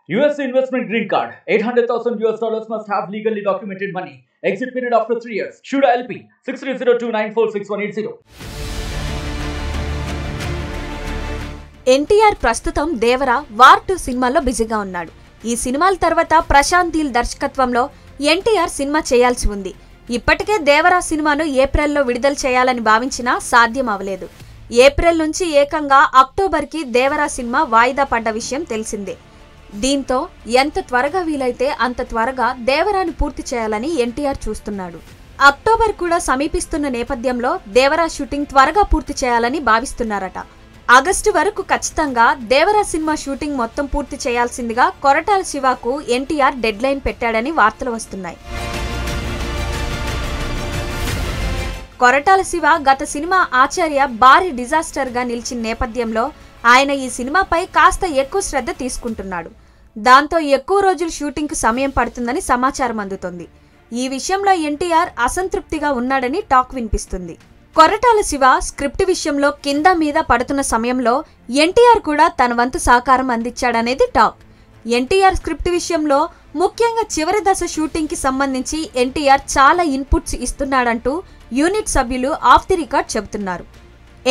US investment green card. $800,000 must have legally documented money. Exit period after 3 years. Shuda LP 6302946180. NTR ప్రస్తుతం Devara war 2 సినిమాల్లో బిజీగా ఉన్నాడు. ఈ సినిమాల తర్వాత ప్రశాంత్ నీల్ దర్శకత్వంలో ఎన్టీఆర్ సినిమా చేయాల్సి ఉంది. ఇప్పటికే దేవరా సినిమాను ఏప్రిల్లో విడుదల చేయాలని భావించినా సాధ్యం అవ్వలేదు. ఏప్రిల్ నుంచి ఏకంగా అక్టోబర్కి దేవరా సినిమా వాయిదా పడ్డ విషయం తెలిసిందే. దీంతో ఎంత త్వరగా వీలైతే అంత త్వరగా దేవరాను పూర్తి చేయాలని ఎన్టీఆర్ చూస్తున్నాడు. అక్టోబర్ కూడా సమీపిస్తున్న నేపథ్యంలో దేవరా షూటింగ్ త్వరగా పూర్తి చేయాలని భావిస్తున్నారట. ఆగస్టు వరకు ఖచ్చితంగా దేవరా సినిమా షూటింగ్ మొత్తం పూర్తి చేయాల్సిందిగా కొరటాల శివకు ఎన్టీఆర్ డెడ్ లైన్ పెట్టాడని వార్తలు వస్తున్నాయి. కొరటాల శివ గత సినిమా ఆచార్య భారీ డిజాస్టర్ గా నిలిచిన నేపథ్యంలో ఆయన ఈ సినిమాపై కాస్త ఎక్కువ శ్రద్ధ తీసుకుంటున్నాడు. దాంతో ఎక్కువ రోజులు షూటింగ్ కు సమయం పడుతుందని సమాచారం అందుతోంది. ఈ విషయంలో ఎన్టీఆర్ అసంతృప్తిగా ఉన్నాడని టాక్ వినిపిస్తుంది. కొరటాల శివ స్క్రిప్ట్ విషయంలో కింద మీద పడుతున్న సమయంలో ఎన్టీఆర్ కూడా తన వంతు సహకారం అందించాడనేది టాక్. ఎన్టీఆర్ స్క్రిప్ట్ విషయంలో ముఖ్యంగా చివరి దశ షూటింగ్ కి సంబంధించి ఎన్టీఆర్ చాలా ఇన్పుట్స్ ఇస్తున్నాడంటూ యూనిట్ సభ్యులు ఆఫ్ ది రికార్డ్ చెబుతున్నారు.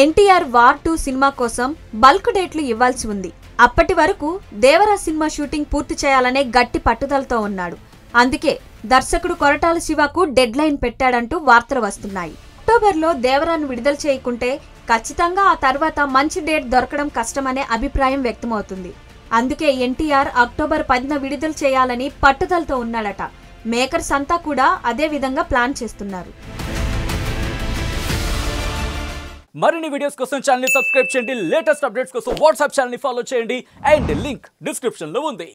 ఎన్టీఆర్ వార్ 2 సినిమా కోసం బల్క్ డేట్లు ఇవ్వాల్సి ఉంది. అప్పటి వరకు దేవరా సినిమా షూటింగ్ పూర్తి చేయాలనే గట్టి పట్టుదలతో ఉన్నాడు. అందుకే దర్శకుడు కొరటాల శివకు డెడ్ లైన్ పెట్టాడంటూ వార్తలు వస్తున్నాయి. అక్టోబర్లో దేవరాను విడుదల చేయకుంటే ఖచ్చితంగా ఆ తర్వాత మంచి డేట్ దొరకడం కష్టమనే అభిప్రాయం వ్యక్తమవుతుంది. అందుకే ఎన్టీఆర్ అక్టోబర్ 10న విడుదల చేయాలని పట్టుదలతో ఉన్నాడట. మేకర్స్ అంతా కూడా అదే విధంగా ప్లాన్ చేస్తున్నారు. మరిన్ని వీడియోస్ కోసం ఛానల్ ని సబ్స్క్రైబ్ చేయండి. లేటెస్ట్ అప్డేట్స్ కోసం వాట్సాప్ ఛానల్ ని ఫాలో చేయండి. అండ్ లింక్ డిస్క్రిప్షన్ లో ఉంది.